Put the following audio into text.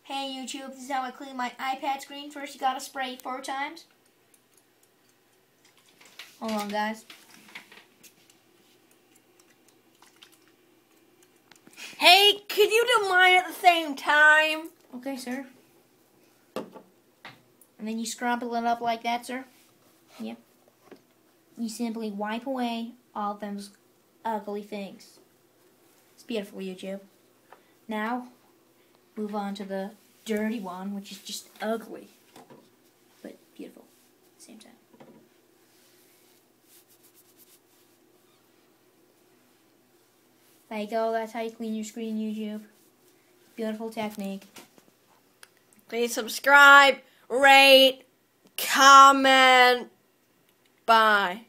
Hey YouTube, this is how I clean my iPad screen. First you gotta spray 4 times. Hold on guys. Hey, could you do mine at the same time? Okay, sir. And then you scrumple it up like that, sir. Yep. You simply wipe away all of those ugly things. It's beautiful, YouTube. Now, move on to the dirty one, which is just ugly, but beautiful at the same time. There you go, that's how you clean your screen, YouTube. Beautiful technique. Please subscribe, rate, comment. Bye.